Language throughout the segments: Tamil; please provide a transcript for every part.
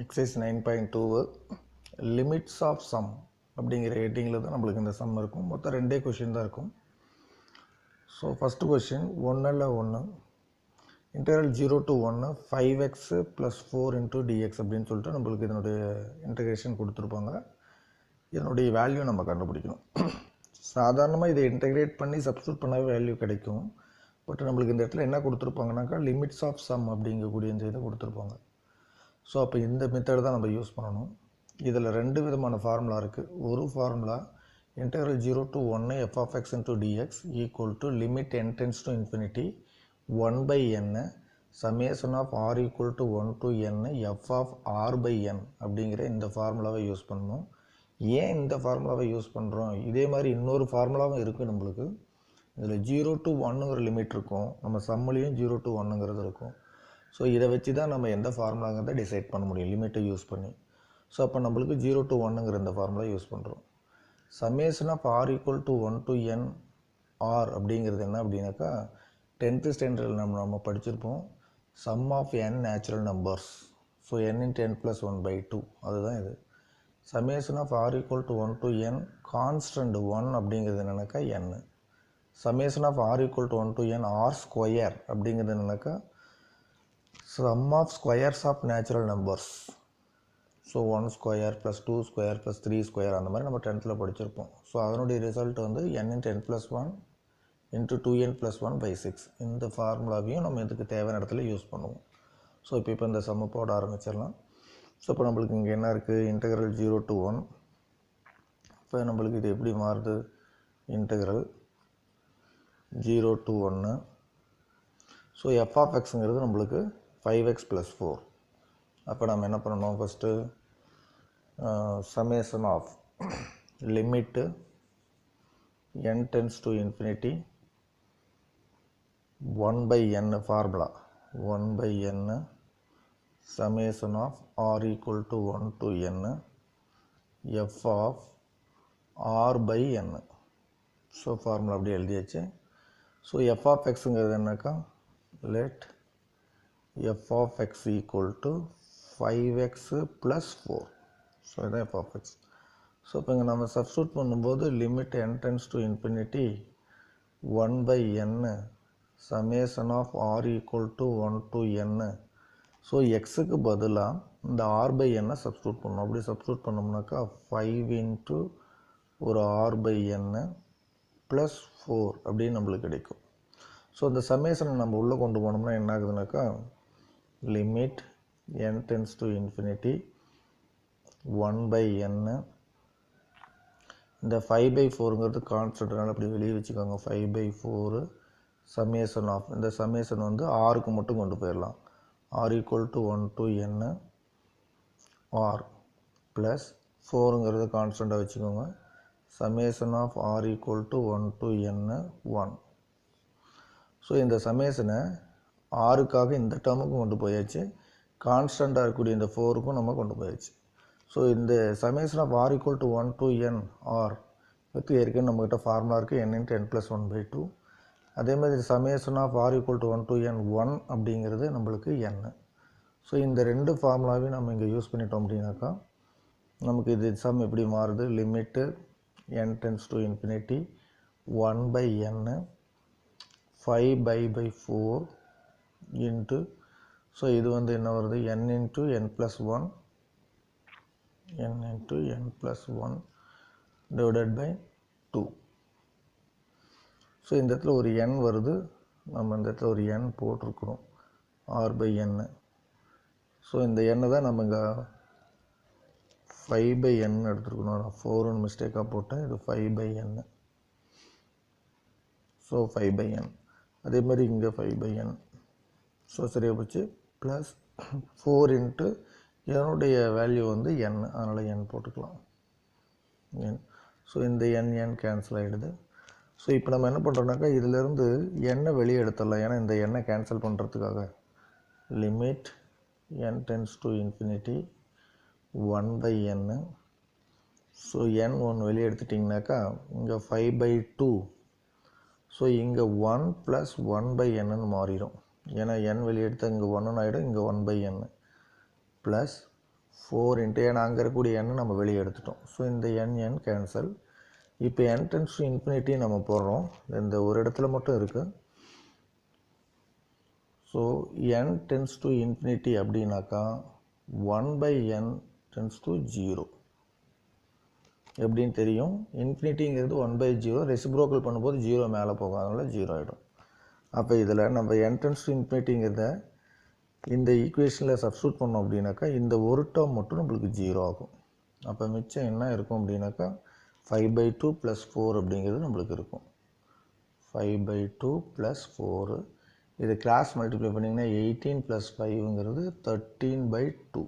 Exercise 9.2 limits of sum அப்படிங்கிற ஹெட்டிங்கில் தான் நம்மளுக்கு இந்த சம் இருக்கும். மொத்தம் ரெண்டே கொஷின் தான் இருக்கும். ஸோ ஃபஸ்ட்டு கொஷின் ஒன்றில் ஒன்று integral 0 to 1 5x + 4 into dx அப்படின்னு சொல்லிட்டு நம்மளுக்கு இதனுடைய இன்டெகிரேஷன் கொடுத்துருப்பாங்க. இதனுடைய வேல்யூ நம்ம கண்டுபிடிக்கணும். சாதாரணமாக இதை இன்டெகிரேட் பண்ணி சப்ஸ்டியூட் பண்ணாவே வேல்யூ கிடைக்கும். பட் நம்மளுக்கு இந்த இடத்துல என்ன கொடுத்துருப்பாங்கனாக்கா லிமிட்ஸ் ஆஃப் சம் அப்படிங்கக்கூடிய இந்த இதை கொடுத்துருப்பாங்க. ஸோ அப்போ இந்த மெத்தட் தான் நம்ம யூஸ் பண்ணணும். இதில் ரெண்டு விதமான ஃபார்முலா இருக்குது. ஒரு formula integral 0 to 1 f of x into dx equal to limit n tends to infinity 1/n summation of r equal to 1 to n f of r/n அப்படிங்கிற இந்த ஃபார்முலாவை யூஸ் பண்ணணும். ஏன் இந்த ஃபார்முலாவை யூஸ் பண்ணுறோம்? இதே மாதிரி இன்னொரு ஃபார்முலாவும் இருக்குது நம்மளுக்கு. இதில் 0 to 1ங்கிற லிமிட் இருக்கும், நம்ம சம்மிலையும் 0 to 1ங்கிறது இருக்கும். ஸோ இதை வச்சு தான் நம்ம எந்த ஃபார்முலாங்கிறத டிசைட் பண்ண முடியும் லிமிட்டை யூஸ் பண்ணி. ஸோ அப்போ நம்மளுக்கு 0 to 1ங்கிற இந்த ஃபார்முலா யூஸ் பண்ணுறோம். Summation of r equal to 1 to n r அப்படிங்கிறது என்ன அப்படின்னாக்கா 10th ஸ்டாண்டர்டில் நம்ம படிச்சிருப்போம். Sum of n natural numbers. So n into n plus 1/2 அதுதான் இது. Summation of r equal to 1 to n constant 1 அப்படிங்கிறது என்னன்னாக்கா n. Summation of r equal to 1 to n r square அப்படிங்கிறது என்னன்னாக்கா sum of squares of natural numbers. So 1 square plus 2 square plus 3 square அந்த மாதிரி நம்ம 10th படிச்சிருப்போம். ஸோ அதனுடைய ரிசல்ட் வந்து n into n plus 1 into 2n plus 1/6. இந்த ஃபார்முலாவையும் நம்ம இதுக்கு தேவையான இடத்துல யூஸ் பண்ணுவோம். ஸோ இப்போ இந்த சம்ம போட ஆரம்பிச்சிடலாம். ஸோ இப்போ நம்மளுக்கு இங்கே என்ன இருக்குது? Integral 0 to 1. இப்போ நம்மளுக்கு இது எப்படி மாறுது? Integral 0 to 1. So f of xங்கிறது நம்மளுக்கு 5x plus 4. அப்போ நம்ம என்ன பண்ணணும்? First summation of limit n tends to infinity 1/n formula 1/n summation of r equal to 1 to n f of r/n. So formula அப்படி எழுதியாச்சு. ஸோ f of xங்கிறது என்னக்கா? Let f of x equal to 5x plus 4. So இதான் f of x. ஸோ இப்போ இங்கே நம்ம சப்ஸ்டியூட் பண்ணும்போது limit n tends to infinity 1/n summation of r equal to 1 to n. So எக்ஸுக்கு பதிலாக இந்த r/n சப்ஸ்டியூட் பண்ணணும். அப்படி சப்ஸ்டியூட் பண்ணோம்னாக்கா 5 into ஒரு r/n ப்ளஸ் 4 அப்படின்னு நம்மளுக்கு கிடைக்கும். ஸோ இந்த சம்மேஷனை நம்ம உள்ளே கொண்டு போனோம்னா என்ன ஆகுதுனாக்கா limit n tends to infinity 1/n. இந்த 5/4ங்கிறது கான்ஸ்டன்ட்னால அப்படி வெளியே வச்சுக்கோங்க. 5/4 சம்மேஷன் ஆஃப் இந்த சம்மேஷன் வந்து ஆருக்கு மட்டும் கொண்டு போயிடலாம். r equal to 1 to n r plus 4ங்கிறது கான்ஸ்டண்ட்டாக வச்சுக்கோங்க. Summation of r equal to 1 to n 1. So இந்த சம்மேஷனை ஆறுக்காக இந்த டேர்முக்கும் கொண்டு போயாச்சு, கான்ஸ்டண்ட்டாக இருக்கக்கூடிய இந்த 4க்கும் நம்ம கொண்டு போயாச்சு. ஸோ இந்த summation of r equal to 1 to n r பற்றி ஏற்கனவே நம்மகிட்ட ஃபார்முலா இருக்குது n into n plus 1/2. அதே மாதிரி summation of r equal to 1 to n 1 அப்படிங்கிறது நம்மளுக்கு n. ஸோ இந்த ரெண்டு ஃபார்முலாவையும் நம்ம இங்கே யூஸ் பண்ணிட்டோம் அப்படின்னாக்கா நமக்கு இது சம் எப்படி மாறுது? Limit n tends to infinity 1/n 5/4 into so இது வந்து என்ன வருது? n into n plus 1 n into n plus 1 divided by 2. So இந்த இடத்துல ஒரு n வருது, நம்ம இந்த இடத்துல ஒரு n போட்டிருக்கிறோம் r/n. ஸோ இந்த n தான் நம்ம இங்கே 5/n எடுத்துருக்கணும். நான் 4ன்னு மிஸ்டேக்காக போட்டேன், இது 5/n. So 5/n. அதே மாதிரி இங்கே 5/n. ஸோ சரியாக போச்சு. ப்ளஸ் 4 இன்ட்டு என்னுடைய வேல்யூ வந்து n, அதனால் n போட்டுக்கலாம் n. ஸோ இந்த n கேன்சல் ஆகிடுது. ஸோ இப்போ நம்ம என்ன பண்ணுறோம்னாக்கா இதிலேருந்து n வெளியே எடுத்துடலாம். ஏன்னா இந்த n கேன்சல் பண்ணுறதுக்காக limit n tends to infinity 1/n. So n 1 வெளியே எடுத்துட்டிங்கனாக்கா இங்கே 5/2. ஸோ இங்கே 1 ப்ளஸ் 1/nன்னு மாறிடும். ஏன்னா n வெளியே எடுத்தால் இங்கே 1 ஆகிடும், இங்கே 1/n ப்ளஸ் 4 இன்ட்டு ஏன்னா அங்கே இருக்கக்கூடிய n நம்ம வெளியே எடுத்துட்டோம். ஸோ இந்த n கேன்சல். இப்போ n டென்ஸ் டு இன்ஃபினிட்டி நம்ம போடுறோம். இந்த ஒரு இடத்துல மட்டும் இருக்குது. So n tends to infinity அப்படின்னாக்கா 1/n டென்ஸ் டு 0 எப்படின்னு தெரியும். இன்ஃபினிட்டிங்கிறது 1/0, ரெசிப்ரோக்கல் பண்ணும்போது 0 மேலே போகும், அதனால் 0 ஆகிடும். அப்போ இதில் நம்ம n டென்ஸ் டு இன்ஃபினிட்டிங்கிறத இந்த ஈக்குவேஷனில் சப்ஸ்டியூட் பண்ணோம் அப்படின்னாக்கா இந்த ஒரு டேர்ம் மட்டும் நம்மளுக்கு 0 ஆகும். அப்போ மிச்சம் என்ன இருக்கும் அப்படின்னாக்கா 5/2 + 4 அப்படிங்கிறது நம்மளுக்கு இருக்கும். 5/2 + 4 இது கிராஸ் மல்டிப்ளை பண்ணிங்கன்னா 18 + 5ங்கிறது 13/2.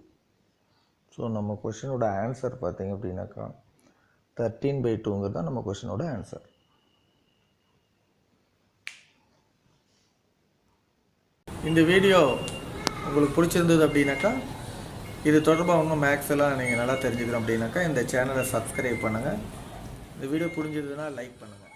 ஸோ நம்ம கொஷினோட ஆன்சர் பார்த்திங்க அப்படின்னாக்கா 13/2ங்கிறது தான் நம்ம கொஷினோட ஆன்சர். இந்த வீடியோ உங்களுக்கு பிடிச்சிருந்தது அப்படின்னாக்கா, இது தொடர்பாக இன்னும் மேக்ஸ் எல்லாம் நீங்கள் நல்லா தெரிஞ்சுக்கணும் அப்படின்னாக்கா இந்த சேனலை சப்ஸ்கிரைப் பண்ணுங்கள். இந்த வீடியோ புரிஞ்சதுன்னா லைக் பண்ணுங்கள்.